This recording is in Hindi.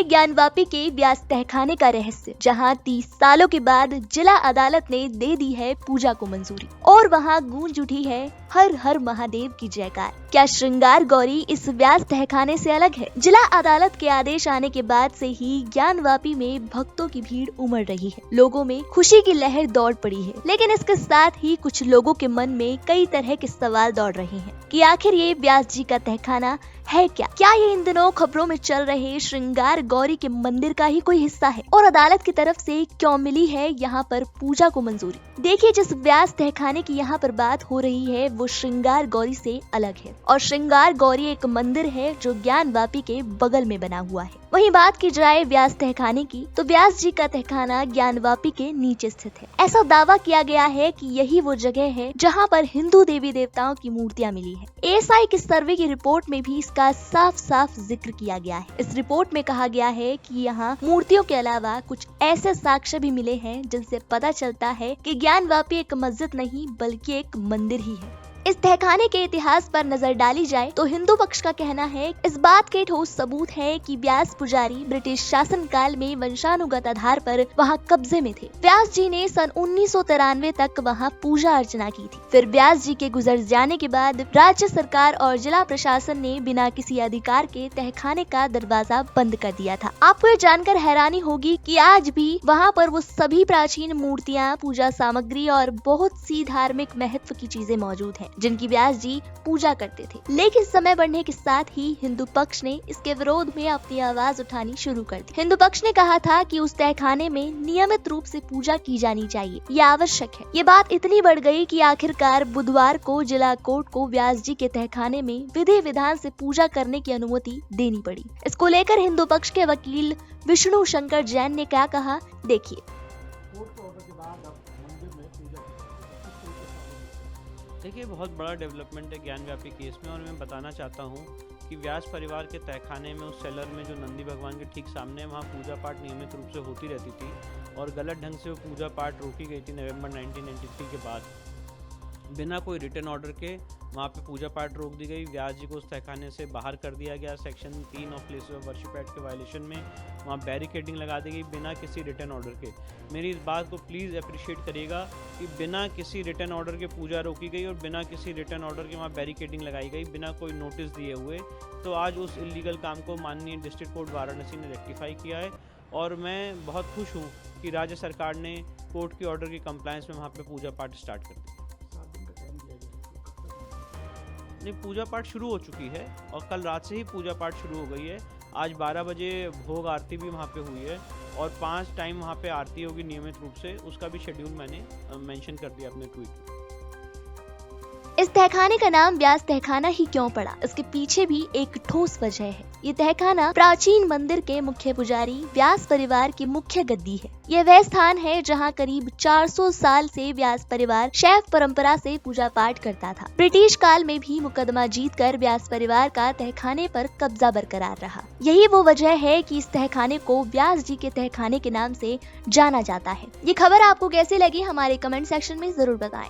है ज्ञानवापी के व्यास तहखाने का रहस्य, जहां 30 सालों के बाद जिला अदालत ने दे दी है पूजा को मंजूरी और वहां गूंज उठी है हर हर महादेव की जयकार। क्या श्रृंगार गौरी इस व्यास तहखाने से अलग है? जिला अदालत के आदेश आने के बाद से ही ज्ञानवापी में भक्तों की भीड़ उमड़ रही है। लोगों में खुशी की लहर दौड़ पड़ी है, लेकिन इसके साथ ही कुछ लोगों के मन में कई तरह के सवाल दौड़ रहे हैं कि आखिर ये व्यास जी का तहखाना है क्या ये इन दिनों खबरों में चल रहे श्रृंगार गौरी के मंदिर का ही कोई हिस्सा है? और अदालत की तरफ से क्यों मिली है यहाँ पर पूजा को मंजूरी? देखिए, जिस व्यास तहखाने की यहाँ पर बात हो रही है वो श्रृंगार गौरी से अलग है और श्रृंगार गौरी एक मंदिर है जो ज्ञानवापी के बगल में बना हुआ है। वहीं बात की जाए व्यास तहखाने की तो व्यास जी का तहखाना ज्ञानवापी के नीचे स्थित है। ऐसा दावा किया गया है कि यही वो जगह है जहाँ पर हिंदू देवी देवताओं की मूर्तियाँ मिली है। एएसआई की सर्वे की रिपोर्ट में भी इसका साफ साफ जिक्र किया गया है। इस रिपोर्ट में कहा गया है कि यहाँ मूर्तियों के अलावा कुछ ऐसे साक्ष्य भी मिले हैं जिनसे पता चलता है कि ज्ञानवापी एक मस्जिद नहीं बल्कि एक मंदिर ही है। इस तहखाने के इतिहास पर नजर डाली जाए तो हिंदू पक्ष का कहना है इस बात के ठोस सबूत है कि व्यास पुजारी ब्रिटिश शासन काल में वंशानुगत आधार पर वहां कब्जे में थे। व्यास जी ने सन 1993 तक वहां पूजा अर्चना की थी। फिर व्यास जी के गुजर जाने के बाद राज्य सरकार और जिला प्रशासन ने बिना किसी अधिकार के तहखाने का दरवाजा बंद कर दिया था। आपको ये जानकर हैरानी होगी कि आज भी वहाँ पर वो सभी प्राचीन मूर्तियाँ, पूजा सामग्री और बहुत सी धार्मिक महत्व की चीजें मौजूद है जिनकी व्यास जी पूजा करते थे। लेकिन समय बढ़ने के साथ ही हिंदू पक्ष ने इसके विरोध में अपनी आवाज उठानी शुरू कर दी। हिंदू पक्ष ने कहा था कि उस तहखाने में नियमित रूप से पूजा की जानी चाहिए, ये आवश्यक है। ये बात इतनी बढ़ गई कि आखिरकार बुधवार को जिला कोर्ट को व्यास जी के तहखाने में विधि विधान से पूजा करने की अनुमति देनी पड़ी। इसको लेकर हिंदू पक्ष के वकील विष्णु शंकर जैन ने क्या कहा, देखिए। देखिए, बहुत बड़ा डेवलपमेंट है ज्ञानवापी केस में और मैं बताना चाहता हूँ कि व्यास परिवार के तहखाने में उस सेलर में जो नंदी भगवान के ठीक सामने वहाँ पूजा पाठ नियमित रूप से होती रहती थी और गलत ढंग से वो पूजा पाठ रोकी गई थी नवंबर 1993 के बाद। बिना कोई रिटर्न ऑर्डर के वहाँ पे पूजा पाठ रोक दी गई। व्यास जी को उस तहखाने से बाहर कर दिया गया। Section 3 of places of worship act के वायलेशन में वहाँ बैरिकेडिंग लगा दी गई बिना किसी रिटर्न ऑर्डर के। मेरी इस बात को प्लीज़ अप्रिशिएट करिएगा कि बिना किसी रिटर्न ऑर्डर के पूजा रोकी गई और बिना किसी रिटर्न ऑर्डर के वहाँ बैरिकेडिंग लगाई गई बिना कोई नोटिस दिए हुए। तो आज उस इलीगल काम को माननीय डिस्ट्रिक्ट कोर्ट वाराणसी ने रेक्टिफाई किया है और मैं बहुत खुश हूँ कि राज्य सरकार ने कोर्ट के ऑर्डर की कंप्लायंस में वहाँ पे पूजा पाठ स्टार्ट कर दिया। नहीं, पूजा पाठ शुरू हो चुकी है और कल रात से ही पूजा पाठ शुरू हो गई है। आज 12 बजे भोग आरती भी वहाँ पे हुई है और 5 टाइम वहाँ पे आरती होगी नियमित रूप से। उसका भी शेड्यूल मैंने मेंशन कर दिया अपने ट्वीट में। इस तहखाने का नाम व्यास तहखाना ही क्यों पड़ा, इसके पीछे भी एक ठोस वजह है। ये तहखाना प्राचीन मंदिर के मुख्य पुजारी व्यास परिवार की मुख्य गद्दी है। यह वह स्थान है जहां करीब 400 साल से व्यास परिवार शैव परंपरा से पूजा पाठ करता था। ब्रिटिश काल में भी मुकदमा जीतकर व्यास परिवार का तहखाने पर कब्जा बरकरार रहा। यही वो वजह है कि इस तहखाने को व्यास जी के तहखाने के नाम से जाना जाता है। ये खबर आपको कैसी लगी हमारे कमेंट सेक्शन में जरूर बताएं।